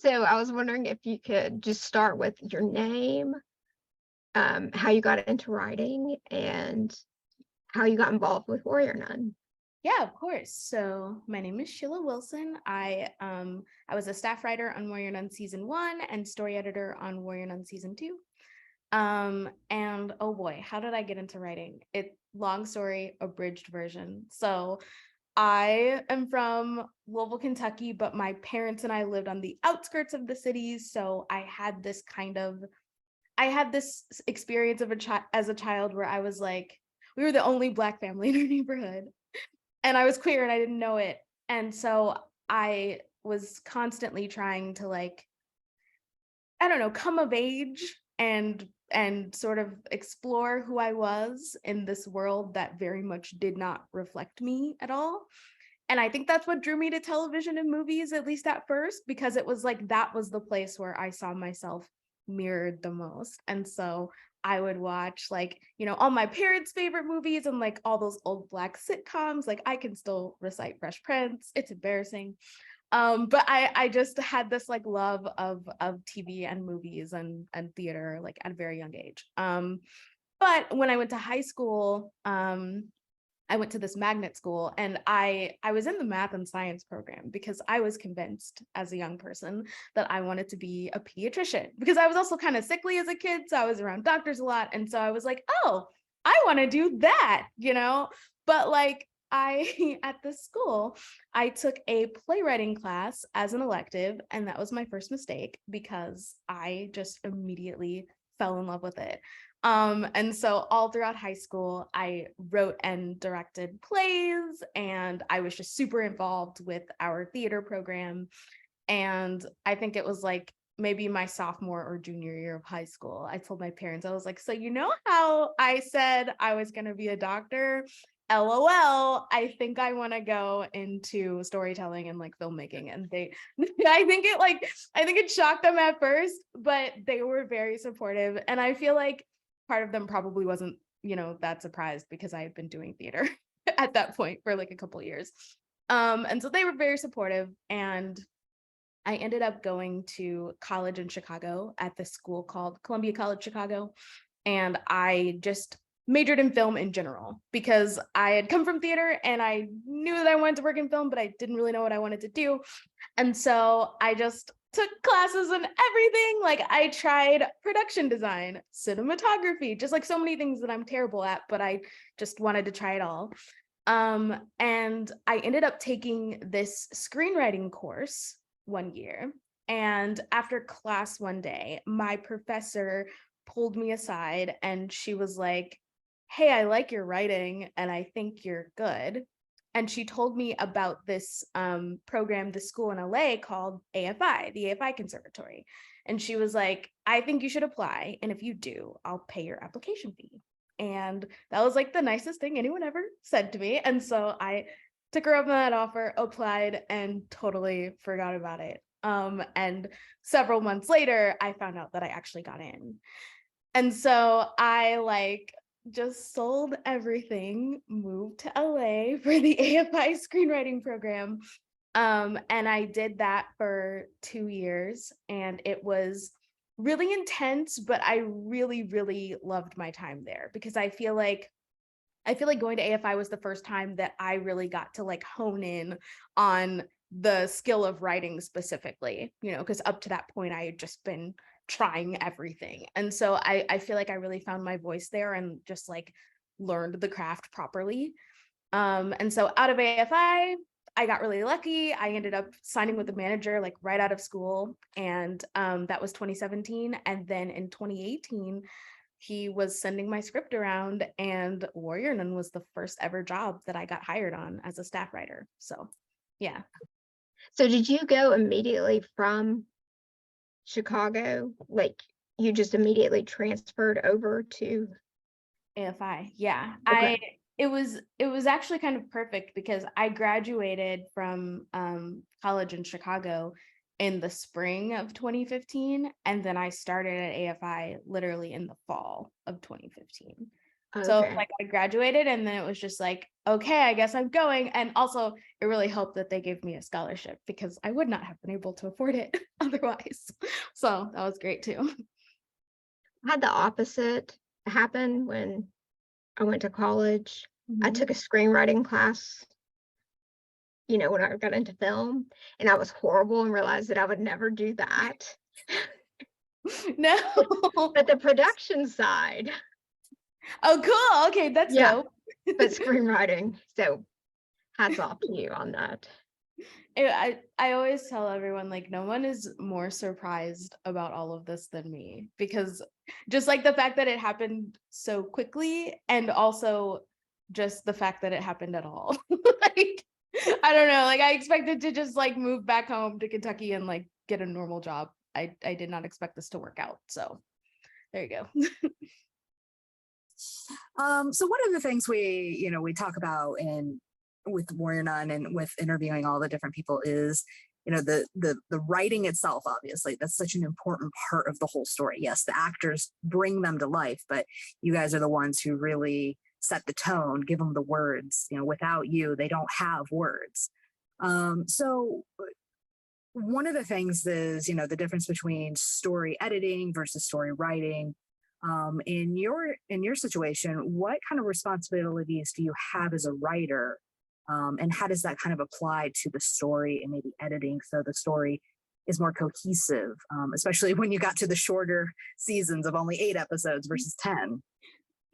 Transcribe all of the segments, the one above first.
So I was wondering if you could just start with your name, how you got into writing, and how you got involved with Warrior Nun. Yeah, of course. So my name is Sheila Wilson. I was a staff writer on Warrior Nun season 1 and story editor on Warrior Nun season 2. And oh boy, how did I get into writing? Long story, abridged version. So I am from Louisville, Kentucky, but my parents and I lived on the outskirts of the cities. So I had this experience of as a child where I was like, we were the only Black family in our neighborhood, and I was queer and I didn't know it. And so I was constantly trying to I don't know, come of age and sort of explore who I was in this world that very much did not reflect me at all. And I think that's what drew me to television and movies, at least at first, because it was like that was the place where I saw myself mirrored the most. And so I would watch all my parents' favorite movies and like all those old Black sitcoms. Like I can still recite Fresh Prince. It's embarrassing. But I just had this like love of TV and movies and theater like at a very young age. But when I went to high school, I went to this magnet school, and I was in the math and science program because I was convinced as a young person that I wanted to be a pediatrician, because I was also kind of sickly as a kid, so I was around doctors a lot, and so I was like, oh, I want to do that. But like I at this school, I took a playwriting class as an elective, and that was my first mistake because I just immediately fell in love with it. And so all throughout high school, I wrote and directed plays, and I was just super involved with our theater program. And I think it was like maybe my sophomore or junior year of high school, I told my parents, I was like, so you know how I said I was going to be a doctor? LOL, I think I want to go into storytelling and like filmmaking. And they I think it shocked them at first, but they were very supportive. And I feel like part of them probably wasn't, that surprised because I had been doing theater at that point for like a couple of years. And so they were very supportive, and I ended up going to college in Chicago at this school called Columbia College Chicago. And I just majored in film in general because I had come from theater and I knew that I wanted to work in film, but I didn't really know what I wanted to do. And so I just took classes and everything. Like I tried production design, cinematography, just like so many things that I'm terrible at, but I just wanted to try it all. And I ended up taking this screenwriting course one year. And after class one day, my professor pulled me aside and she was like, hey, I like your writing and I think you're good. And she told me about this program, this school in LA called AFI, the AFI Conservatory. And she was like, I think you should apply. And if you do, I'll pay your application fee. And that was like the nicest thing anyone ever said to me. And so I took her up on that offer, applied, and totally forgot about it. And several months later, I found out that I actually got in. And so I just sold everything, moved to LA for the AFI screenwriting program. And I did that for 2 years, and it was really intense, but I really, really loved my time there because I feel like going to AFI was the first time that I really got to like hone in on the skill of writing specifically, because up to that point I had just been trying everything. And so I feel like I really found my voice there and just like learned the craft properly. And so out of AFI, I got really lucky. I ended up signing with the manager like right out of school. And that was 2017. And then in 2018, he was sending my script around, and Warrior Nun was the first ever job that I got hired on as a staff writer. So yeah. So did you go immediately from Chicago? Like you just immediately transferred over to AFI. Yeah. okay. It was actually kind of perfect because I graduated from college in Chicago in the spring of 2015, and then I started at AFI literally in the fall of 2015. So Okay. like I graduated and then it was just like, okay, I guess I'm going. And also it really helped that they gave me a scholarship because I would not have been able to afford it otherwise. So that was great too. I had the opposite happen when I went to college. I Mhm. took a screenwriting class, when I got into film, and I was horrible and realized that I would never do that. No. But the production side, Oh, cool. Okay, that's yeah, dope. but screenwriting. So hats off to you on that. I always tell everyone like no one is more surprised about all of this than me because just like the fact that it happened so quickly and also just the fact that it happened at all. Like I don't know, like I expected to just like move back home to Kentucky and like get a normal job. I did not expect this to work out. So there you go. So one of the things we talk about in with Warrior Nun and with interviewing all the different people is, the writing itself, obviously, that's such an important part of the whole story. Yes, the actors bring them to life, but you guys are the ones who really set the tone, give them the words. Without you, they don't have words. So one of the things is, the difference between story editing versus story writing. In your situation, what kind of responsibilities do you have as a writer, and how does that kind of apply to the story and maybe editing so the story is more cohesive, especially when you got to the shorter seasons of only 8 episodes versus 10?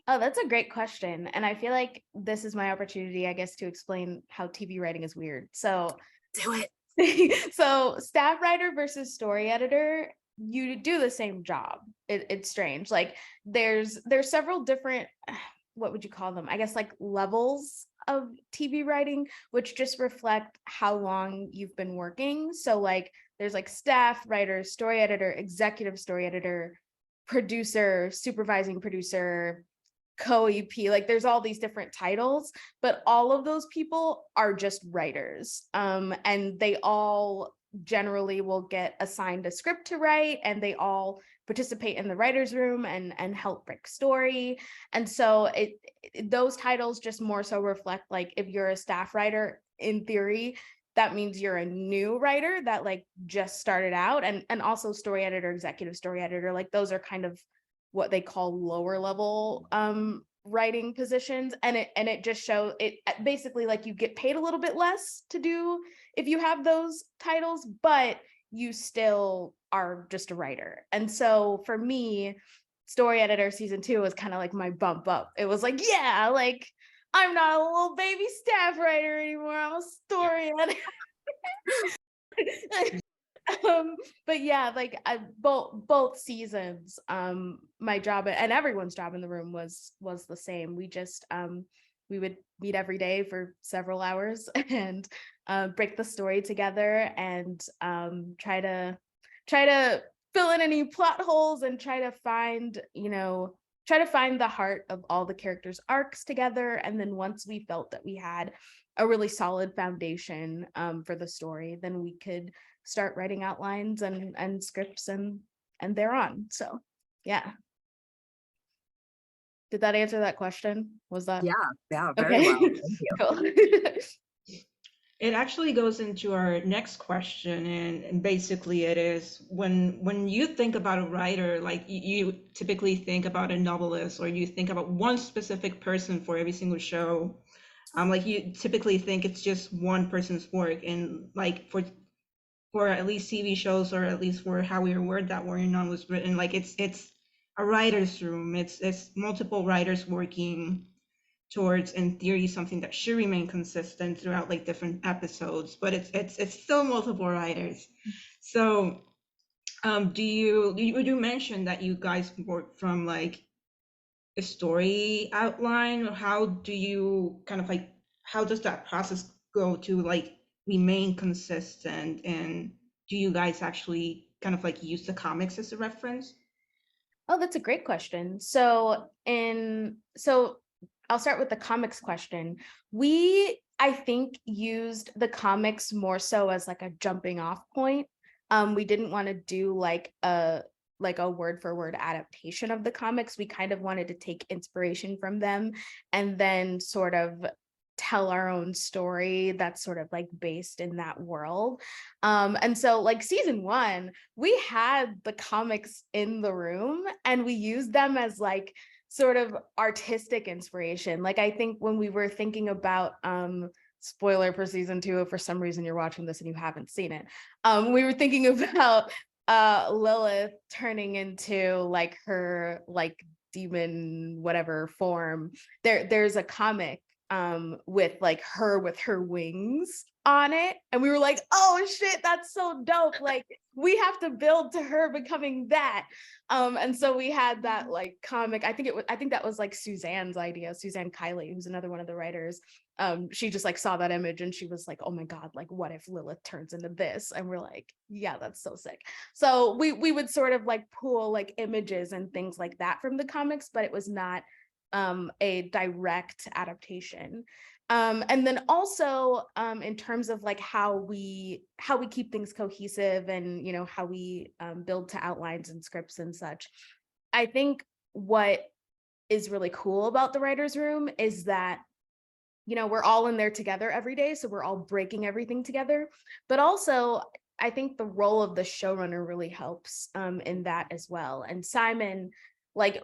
Oh, that's a great question. And I feel like this is my opportunity, I guess, to explain how TV writing is weird. So Do it. so staff writer versus story editor, you do the same job. It's strange. Like there's several different what would you call them? I guess like levels of TV writing, which just reflect how long you've been working. So like there's like staff writer, story editor, executive story editor, producer, supervising producer, co-EP, like there's all these different titles, but all of those people are just writers. And they all generally will get assigned a script to write and they all participate in the writer's room and help break story. And so those titles just more so reflect like if you're a staff writer, in theory, that means you're a new writer that like just started out, and also story editor, executive story editor, like those are kind of what they call lower level writing positions, and it just shows it basically like you get paid a little bit less to do if you have those titles, but you still are just a writer. And so for me, story editor season 2 was kind of like my bump up. It was like, yeah, like I'm not a little baby staff writer anymore, I'm a story editor. But yeah, like both seasons, my job and everyone's job in the room was the same. We just we would meet every day for several hours and break the story together and try to fill in any plot holes and try to find the heart of all the characters' arcs together. And then once we felt that we had a really solid foundation for the story, then we could start writing outlines and scripts and thereon. So yeah. Did that answer that question? Was that Yeah, very okay? well. Thank you. Cool. It actually goes into our next question, and basically it is when you think about a writer, like you typically think about a novelist, or you think about one specific person for every single show. Like you typically think it's just one person's work, and like for at least TV shows, or at least for how we word that Warrior Nun was written, like it's a writer's room. It's multiple writers working towards, in theory, something that should remain consistent throughout like different episodes, but it's still multiple writers. So you mention that you guys work from like a story outline? How do you kind of like, how does that process go to like remain consistent, and do you guys actually kind of like use the comics as a reference? Oh, that's a great question. So I'll start with the comics question. We, I think, used the comics more so as like a jumping off point. We didn't want to do like like a word for word adaptation of the comics. We kind of wanted to take inspiration from them and then sort of tell our own story that's sort of like based in that world. And so like season 1, we had the comics in the room and we used them as like sort of artistic inspiration. Like I think when we were thinking about spoiler for season 2, if for some reason you're watching this and you haven't seen it, we were thinking about Lilith turning into like her like demon whatever form. There's a comic with like her with her wings on it, and we were like, oh shit, that's so dope, like we have to build to her becoming that. And so we had that like comic. I think that was like Suzanne's idea, Suzanne Kiley, who's another one of the writers. She just like saw that image and she was like, oh my god, like what if Lilith turns into this? And we're like, yeah, that's so sick. So we would sort of like pull like images and things like that from the comics, but it was not a direct adaptation. And then also in terms of like how we keep things cohesive and you know how we build to outlines and scripts and such, I think what is really cool about the writers' room is that you know we're all in there together every day, so we're all breaking everything together. But also I think the role of the showrunner really helps in that as well. And Simon, like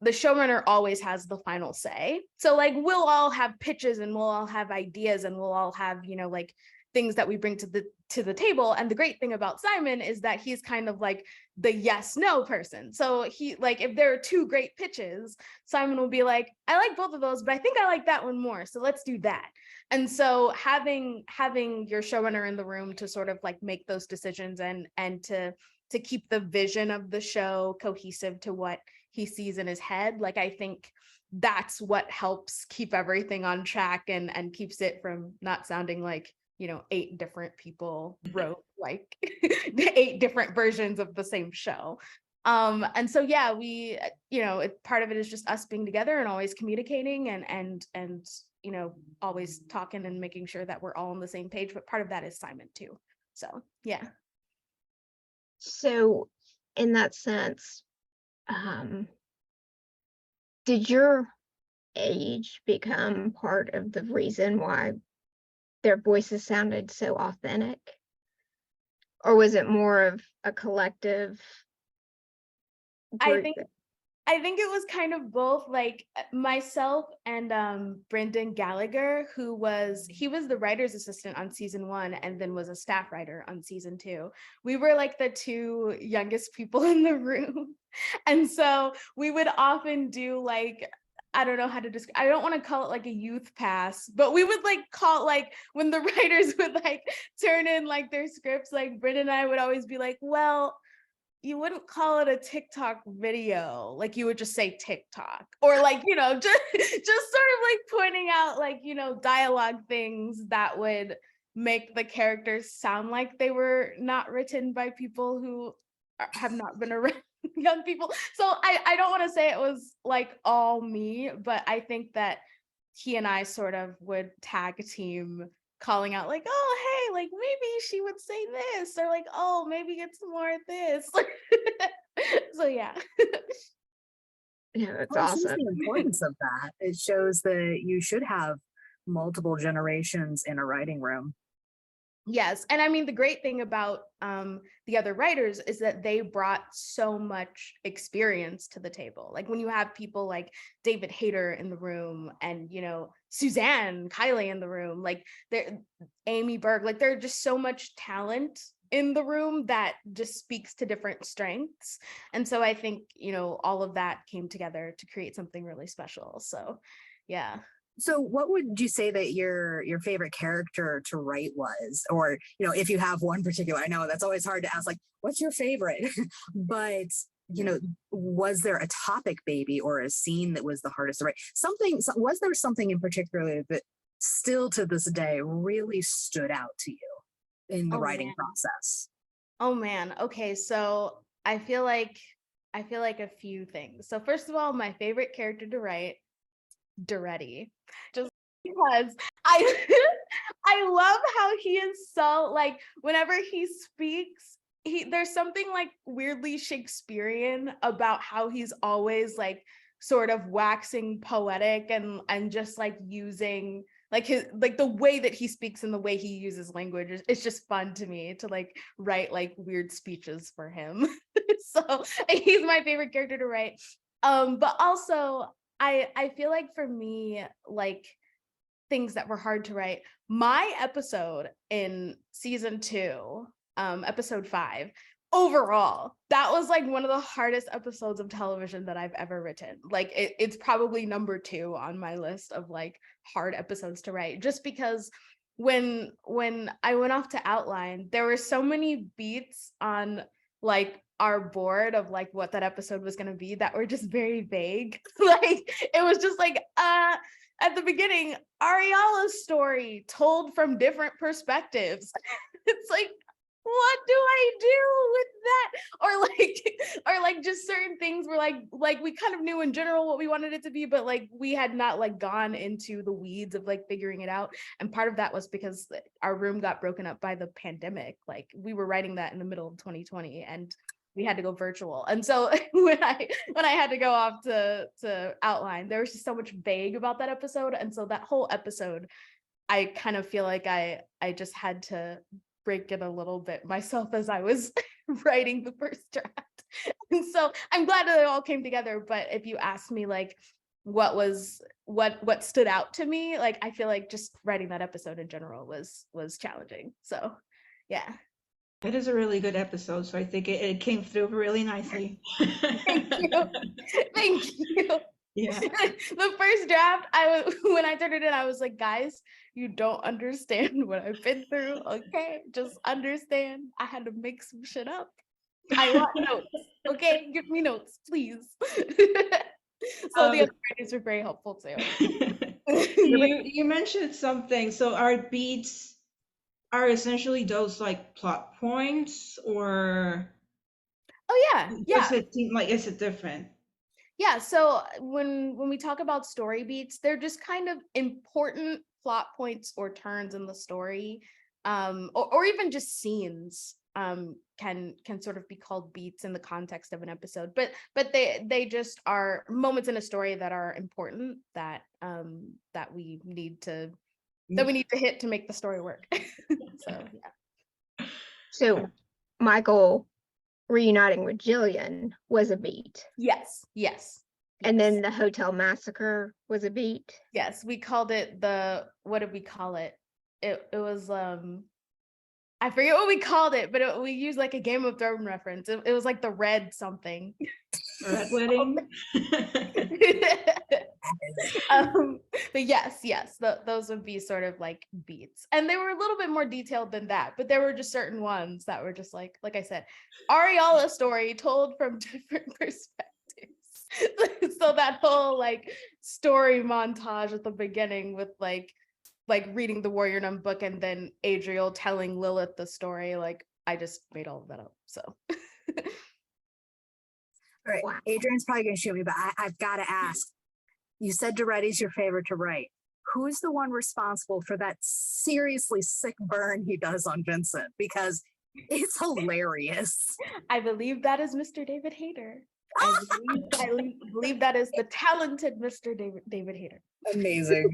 the showrunner always has the final say. So like we'll all have pitches and we'll all have ideas and we'll all have, you know, like things that we bring to the table. And the great thing about Simon is that he's kind of like the yes no person. So he like if there are 2 great pitches, Simon will be like, I like both of those, but I think I like that one more. So let's do that. And so having your showrunner in the room to sort of like make those decisions and to keep the vision of the show cohesive to what he sees in his head, like I think that's what helps keep everything on track and keeps it from not sounding like, you know, 8 different people wrote like 8 different versions of the same show. And so yeah, we, you know, part of it is just us being together and always communicating and you know always talking and making sure that we're all on the same page, but part of that is Simon too. So yeah. So in that sense, did your age become part of the reason why their voices sounded so authentic? Or was it more of a collective group? I think it was kind of both. Like myself and Brendan Gallagher, he was the writer's assistant on season 1 and then was a staff writer on season 2. We were like the 2 youngest people in the room. And so we would often do like, I don't know how to describe, I don't want to call it like a youth pass, but we would like call like when the writers would like turn in like their scripts, like Brendan and I would always be like, well, you wouldn't call it a TikTok video, like you would just say TikTok, or like, you know, just sort of like pointing out like, you know, dialogue things that would make the characters sound like they were not written by people who have not been around young people. So I don't want to say it was like all me, but I think that he and I sort of would tag team calling out like, oh, hey, like maybe she would say this, or like, oh, maybe it's more this. So yeah. Yeah, that's Well, it shows awesome. the importance of that. It shows that you should have multiple generations in a writing room. Yes. And I mean, the great thing about the other writers is that they brought so much experience to the table. Like when you have people like David Hayter in the room and, you know, Suzanne Kiley in the room, like Amy Berg, like there's just so much talent in the room that just speaks to different strengths. And so I think, you know, all of that came together to create something really special. So yeah. So what would you say that your favorite character to write was? Or, you know, if you have one particular, I know that's always hard to ask, like, what's your favorite? But, you know, was there a topic maybe or a scene that was the hardest to write? Was there something in particular that still to this day really stood out to you in the writing process? Oh man. Okay. So I feel like a few things. So first of all, my favorite character to write, Duretti, just because I I love how he is so like whenever he speaks, there's something like weirdly Shakespearean about how he's always like sort of waxing poetic and just like using like his like the way that he speaks and the way he uses language it's just fun to me to like write like weird speeches for him. So he's my favorite character to write. But also I feel like for me, like things that were hard to write, my episode in season 2, episode 5, overall, that was like one of the hardest episodes of television that I've ever written. Like it's probably number 2 on my list of like hard episodes to write, just because when I went off to outline, there were so many beats on like our board of like what that episode was going to be that were just very vague. Like it was just like at the beginning, Ariala's story told from different perspectives. It's like, what do I do with that? Or like just certain things were like we kind of knew in general what we wanted it to be, but like we had not like gone into the weeds of like figuring it out. And part of that was because our room got broken up by the pandemic. Like we were writing that in the middle of 2020 and we had to go virtual. And so when I had to go off to outline, there was just so much vague about that episode. And so that whole episode, I kind of feel like I just had to break it a little bit myself as I was writing the first draft. And so I'm glad that it all came together. But if you ask me like what stood out to me, like I feel like just writing that episode in general was challenging. So yeah. It is a really good episode, so I think it came through really nicely. Thank you. Thank you. Yeah. The first draft, when I turned it in, I was like, guys, you don't understand what I've been through. Okay, just understand. I had to make some shit up. I want notes. Okay, give me notes, please. So the other writers were very helpful too. You mentioned something. So our beats are essentially those like plot points, or Oh yeah. is it different? Yeah, so when we talk about story beats, they're just kind of important plot points or turns in the story, or even just scenes can sort of be called beats in the context of an episode. But they just are moments in a story that are important that we need to hit to make the story work. So yeah. So Michael reuniting with Jillian was a beat. Yes. And then the hotel massacre was a beat. Yes, we called it what did we call it? It was I forget what we called it, but we used like a Game of Thrones reference. It was like the red something. Red wedding. But yes, those would be sort of like beats, and they were a little bit more detailed than that. But there were just certain ones that were just like I said, Ariala's story told from different perspectives. So that whole like story montage at the beginning with like reading the Warrior Nun book and then Adriel telling Lilith the story, like I just made all of that up. So All right, Wow. Adrian's probably going to shoot me, but I've got to ask. You said Duretti's your favorite to write. Who's the one responsible for that seriously sick burn he does on Vincent? Because it's hilarious. I believe that is Mr. David Hayter. I believe that is the talented Mr. David Hayter. Amazing.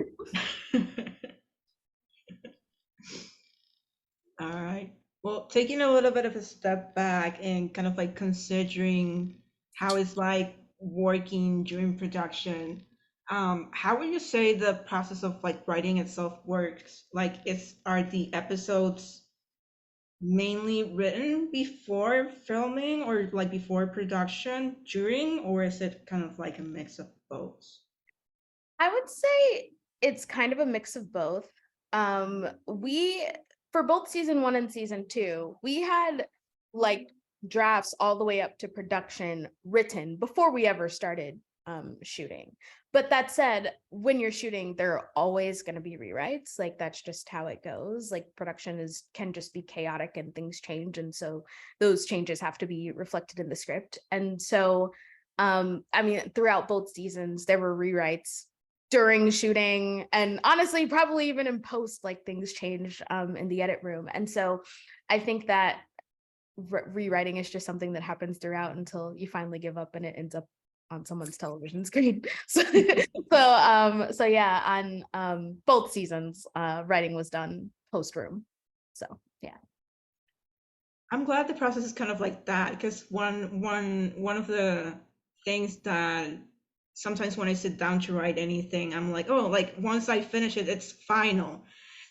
All right. Well, taking a little bit of a step back and kind of like considering how it's like working during production, how would you say the process of like writing itself works? Like, are the episodes mainly written before filming or like before production, during, or is it kind of like a mix of both? I would say it's kind of a mix of both. We, for both season 1 and season 2, we had like drafts all the way up to production written before we ever started shooting. But that said, when you're shooting, there are always going to be rewrites. Like that's just how it goes. Like production can just be chaotic and things change, and so those changes have to be reflected in the script. And so, I mean, throughout both seasons, there were rewrites during shooting, and honestly, probably even in post, like things change in the edit room. And so, I think that rewriting is just something that happens throughout until you finally give up and it ends up on someone's television screen. So yeah, on both seasons, writing was done post room. So yeah. I'm glad the process is kind of like that, because one of the things that sometimes when I sit down to write anything, I'm like, oh, like once I finish it, it's final.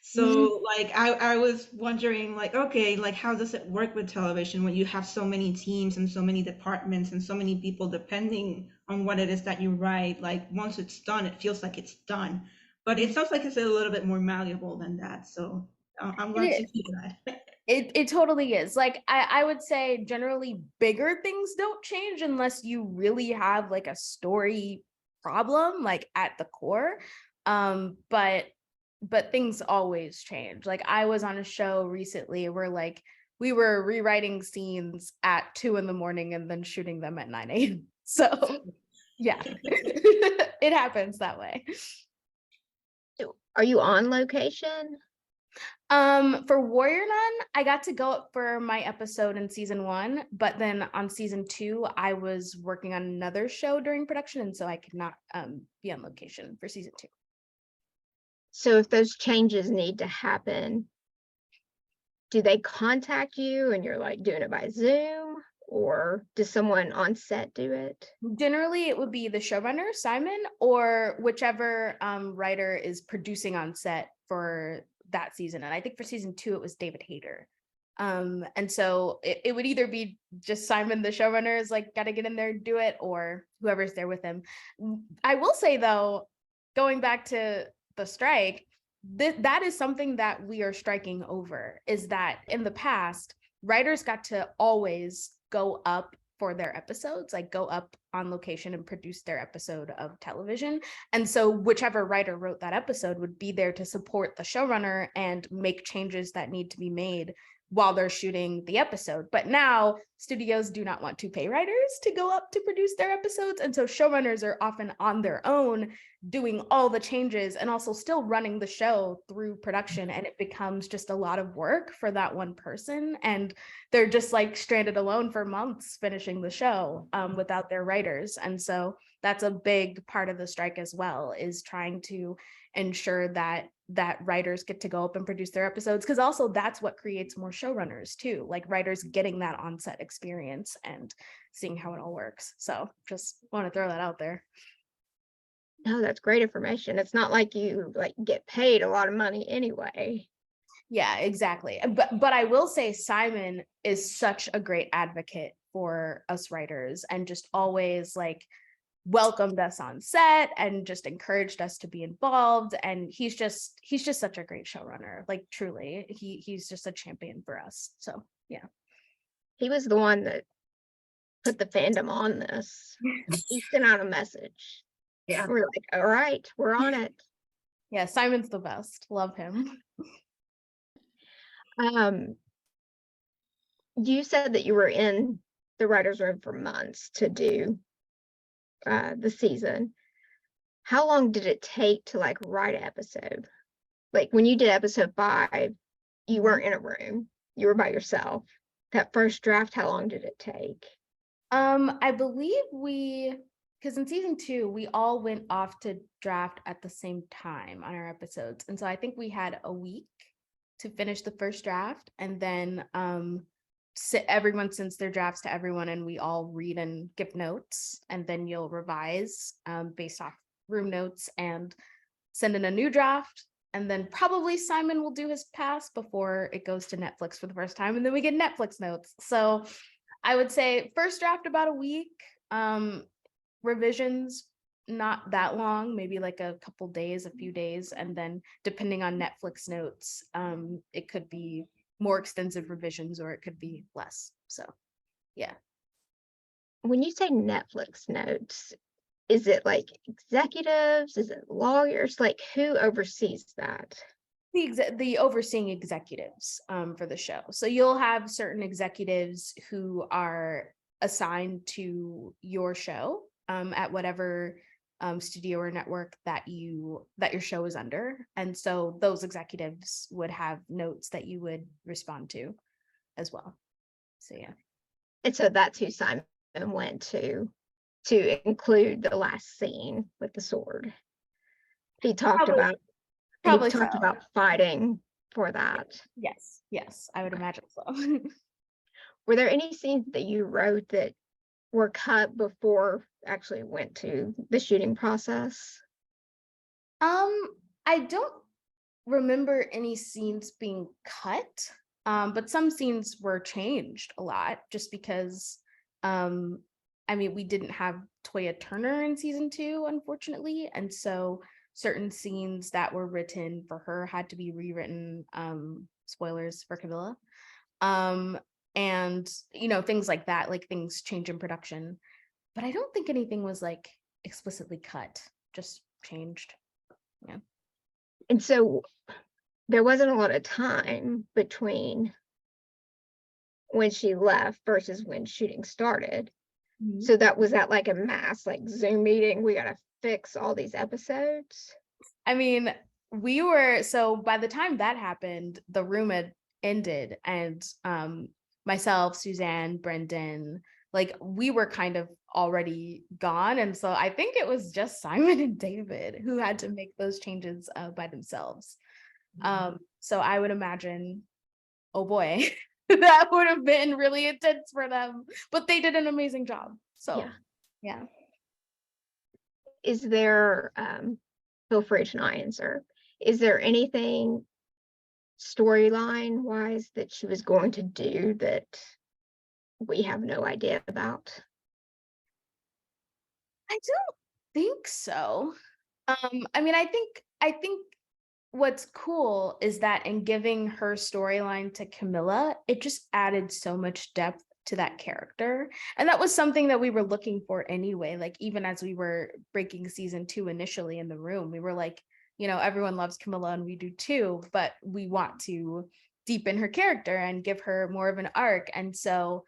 So like I was wondering like, okay, like how does it work with television when you have so many teams and so many departments and so many people depending on what it is that you write? Like once it's done, it feels like it's done. But it sounds like it's a little bit more malleable than that. So I'm glad to It hear that. It totally is. Like I would say generally bigger things don't change unless you really have like a story problem like at the core. But things always change. Like I was on a show recently where like we were rewriting scenes at 2 a.m. and then shooting them at 9 a.m. So yeah. It happens that way. Are you on location? For Warrior Nun, I got to go up for my episode in season 1, but then on season 2, I was working on another show during production, and so I could not be on location for season 2. So if those changes need to happen, do they contact you and you're like doing it by Zoom, or does someone on set do it? Generally, it would be the showrunner, Simon, or whichever writer is producing on set for that season. And I think for season 2, it was David Hayter. And so it would either be just Simon, the showrunner, is like, got to get in there and do it, or whoever's there with him. I will say, though, going back to the strike, that is something that we are striking over, is that in the past, writers got to always go up for their episodes, like go up on location and produce their episode of television. And so whichever writer wrote that episode would be there to support the showrunner and make changes that need to be made while they're shooting the episode. But now studios do not want to pay writers to go up to produce their episodes. And so showrunners are often on their own doing all the changes and also still running the show through production. And it becomes just a lot of work for that one person. And they're just like stranded alone for months finishing the show without their writers. And so that's a big part of the strike as well, is trying to ensure that writers get to go up and produce their episodes, because also that's what creates more showrunners too, like writers getting that on-set experience and seeing how it all works. So just want to throw that out there. No, that's great information. It's not like you like get paid a lot of money anyway. Yeah, exactly. But I will say Simon is such a great advocate for us writers and just always like welcomed us on set and just encouraged us to be involved. And he's just such a great showrunner. Like truly, he's just a champion for us. So yeah. He was the one that put the fandom on this. He sent out a message. Yeah. We're like, all right, we're on it. Yeah, Simon's the best. Love him. You said that you were in the writer's room for months to do the season. How long did it take to like write an episode? Like when you did episode 5, you weren't in a room, you were by yourself. That first draft, how long did it take? I believe because in season 2, we all went off to draft at the same time on our episodes. And so I think we had a week to finish the first draft, and then everyone sends their drafts to everyone and we all read and give notes, and then you'll revise based off room notes and send in a new draft. And then probably Simon will do his pass before it goes to Netflix for the first time, and then we get Netflix notes. So I would say first draft about a week, revisions not that long, maybe like a couple days, a few days, and then depending on Netflix notes, it could be more extensive revisions or it could be less. So yeah. When you say Netflix notes, is it like executives? Is it lawyers? Like who oversees that? The overseeing executives for the show. So you'll have certain executives who are assigned to your show at whatever studio or network that your show is under. And so those executives would have notes that you would respond to as well. So yeah. And so that's who Simon went to include the last scene with the sword. He talked Probably, about he probably so. talked about fighting for that. Yes, I would imagine so. Were there any scenes that you wrote that were cut before actually went to the shooting process? I don't remember any scenes being cut, but some scenes were changed a lot just because, I mean, we didn't have Toya Turner in season 2, unfortunately, and so certain scenes that were written for her had to be rewritten. Spoilers for Camilla. And things like that, like things change in production, but I don't think anything was like explicitly cut, just changed. Yeah. And so there wasn't a lot of time between when she left versus when shooting started. Mhm. So that was that like a mass like Zoom meeting. We gotta fix all these episodes. I mean, so by the time that happened, the room had ended, and myself, Suzanne, Brendan, like we were kind of already gone. And so I think it was just Simon and David who had to make those changes by themselves. So I would imagine, oh boy, that would have been really intense for them, but they did an amazing job. So yeah. Is there feel free to not answer. Is there anything storyline wise that she was going to do that we have no idea about? I don't think so. I mean, I think what's cool is that in giving her storyline to Camilla, it just added so much depth to that character. And that was something that we were looking for anyway. Like, even as we were breaking season 2 initially in the room, we were like, everyone loves Camilla and we do too, but we want to deepen her character and give her more of an arc. And so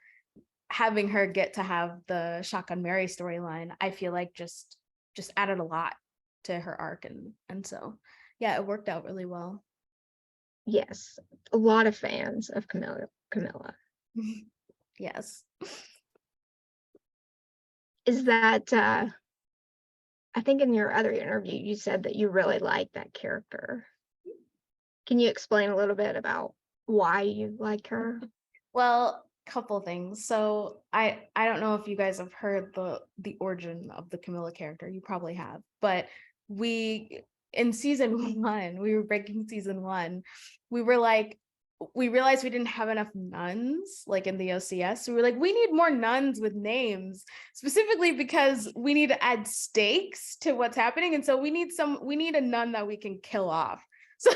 having her get to have the Shotgun Mary storyline, I feel like just added a lot to her arc. And so yeah, it worked out really well. Yes, a lot of fans of Camilla. Yes. Is that I think in your other interview you said that you really like that character. Can you explain a little bit about why you like her? Well, couple things. So I don't know if you guys have heard the origin of the Camilla character. You probably have, but in season 1, we were breaking season 1. We realized we didn't have enough nuns like in the OCS. So we were like, we need more nuns with names, specifically because we need to add stakes to what's happening. And so we need a nun that we can kill off. So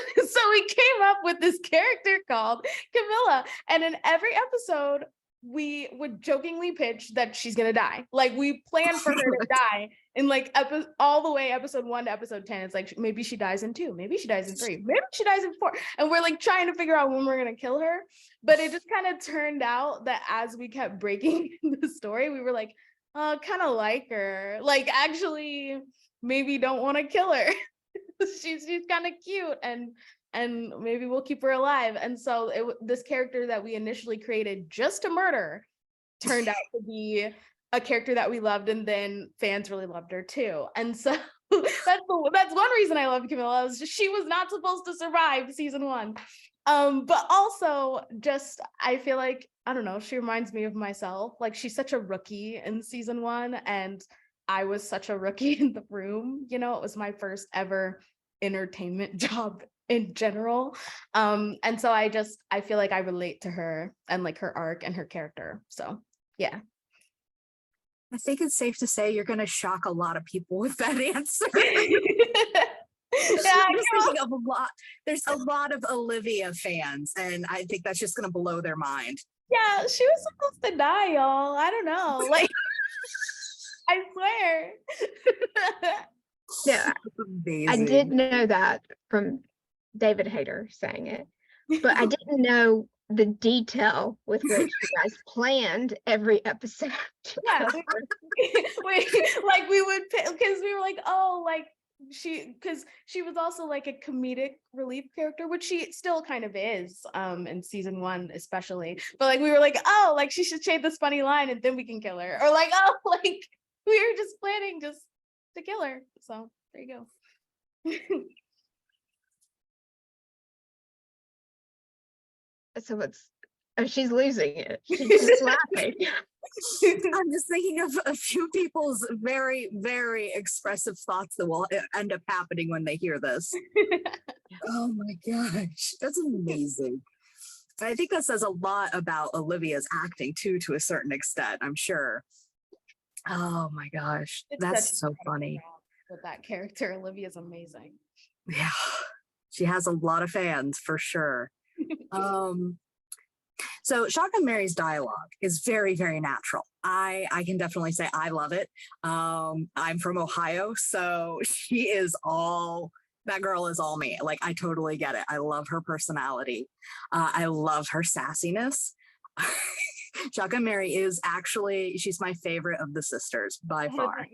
we came up with this character called Camilla. And in every episode, we would jokingly pitch that she's gonna die. Like, we planned for her to die in like all the way episode 1 to episode 10. It's like, maybe she dies in 2, maybe she dies in 3, maybe she dies in 4. And we're like trying to figure out when we're gonna kill her. But it just kind of turned out that as we kept breaking the story, we were like, kind of like her. Like, actually, maybe don't want to kill her. she's kind of cute, and maybe we'll keep her alive. And so this character that we initially created just to murder turned out to be a character that we loved, and then fans really loved her too. And so that's one reason I love Camilla, is just she was not supposed to survive season 1. But also just, I feel like, I don't know, she reminds me of myself. Like, she's such a rookie in season 1, and I was such a rookie in the room. It was my first ever entertainment job in general. And so I feel like I relate to her and like her arc and her character. So yeah. I think it's safe to say you're going to shock a lot of people with that answer. Yeah, I'm just thinking of there's a lot of Olivia fans, and I think that's just going to blow their mind. Yeah, she was supposed to die, y'all. I don't know. Like, I swear. Yeah, Amazing. I did know that from David Hayter saying it, but I didn't know the detail with which you guys planned every episode. Yeah, we would pick, because we were like, oh, like because she was also like a comedic relief character, which she still kind of is, in season 1 especially. But like we were like, oh, like she should say this funny line and then we can kill her, or like, oh, like we were just planning just to kill her. So there you go. So she's losing it. She's just laughing. I'm just thinking of a few people's very, very expressive thoughts that will end up happening when they hear this. Oh my gosh, that's amazing. I think that says a lot about Olivia's acting too, to a certain extent, I'm sure. Oh my gosh, It's such that's an so incredible funny. job with that character. Olivia's amazing. Yeah, she has a lot of fans for sure. So Shotgun Mary's dialogue is very, very natural. I can definitely say I love it. I'm from Ohio, so she is all that girl is all me. Like I totally get it. I love her personality. I love her sassiness. Shotgun Mary is actually she's my favorite of the sisters by far.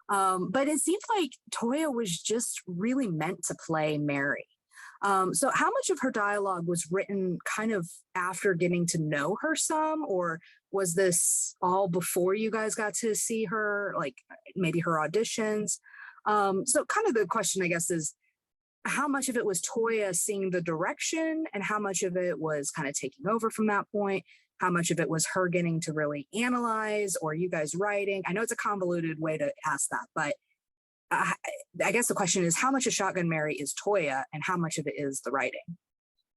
But it seems like Toya was just really meant to play Mary. So how much of her dialogue was written kind of after getting to know her some, or was this all before you guys got to see her, like maybe her auditions? So kind of the question, I guess, is how much of it was Toya seeing the direction and how much of it was kind of taking over from that point? How much of it was her getting to really analyze or you guys writing? I know it's a convoluted way to ask that, but I guess the question is how much of Shotgun Mary is Toya and how much of it is the writing?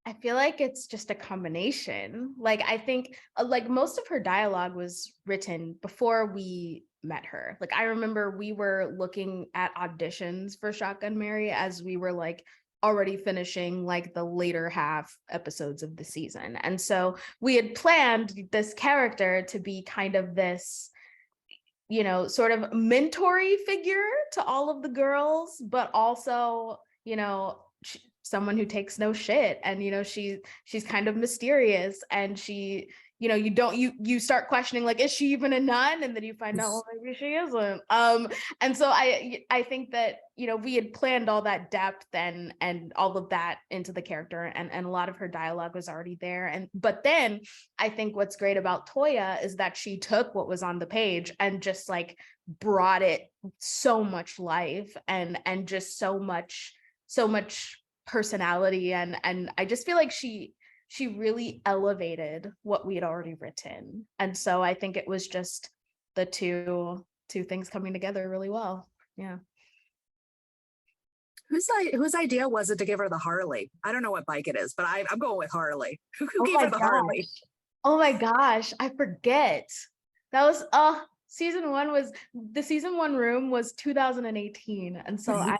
I feel like it's just a combination. Like I think like most of her dialogue was written before we met her. Like I remember we were looking at auditions for Shotgun Mary as we were like already finishing like the later half episodes of the season. And so we had planned this character to be kind of this, you know, sort of mentory figure to all of the girls, but also, you know, someone who takes no shit. And, you know, she's kind of mysterious and she, you know, you start questioning, like, is she even a nun? And then you find out, well, maybe she isn't. And so I think that, you know, we had planned all that depth and all of that into the character and a lot of her dialogue was already there. But then I think what's great about Toya is that she took what was on the page and just like brought it so much life and just so much personality. And I just feel like she really elevated what we had already written. And so I think it was just the two things coming together really well. Yeah. Whose idea was it to give her the Harley? I don't know what bike it is, but I'm going with Harley. Who Oh gave my her the Harley? Oh my gosh, I forget. That was season 1 room was 2018. And so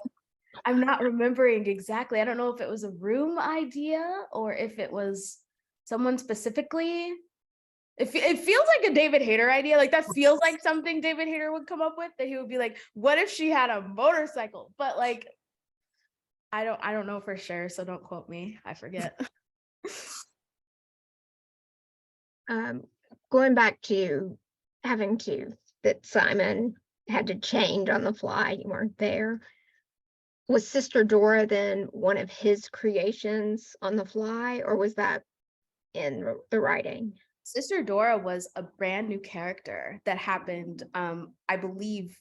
I'm not remembering exactly. I don't know if it was a room idea or if it was someone specifically. It feels like a David Hayter idea. Like that feels like something David Hayter would come up with, that he would be like, what if she had a motorcycle? But like, I don't know for sure. So don't quote me. I forget. Going back to that Simon had to change on the fly, you weren't there. Was Sister Dora then one of his creations on the fly, or was that in the writing? Sister Dora was a brand new character that happened, I believe,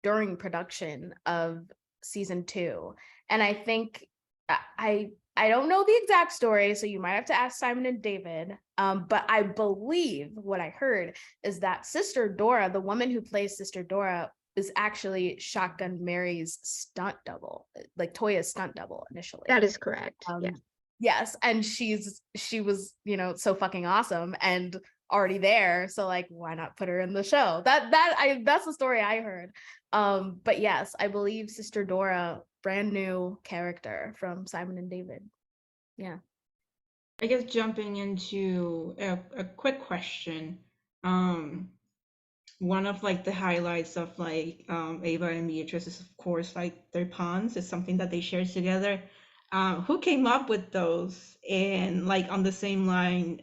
during production of season 2. And I think I don't know the exact story, so you might have to ask Simon and David. But I believe what I heard is that Sister Dora, the woman who plays Sister Dora, is actually Shotgun Mary's stunt double, like Toya's stunt double initially. That is correct. Yeah. Yes, and she was, you know, so fucking awesome and already there, so like why not put her in the show? That's the story I heard. But yes, I believe Sister Dora, brand new character from Simon and David. Yeah. I guess jumping into a quick question. One of like the highlights of like Ava and Beatrice is of course like their puns. It's something that they share together. Who came up with those? And like on the same line,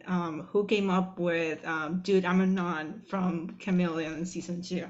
who came up with Dude, I'm a Non from Chameleon in season 2?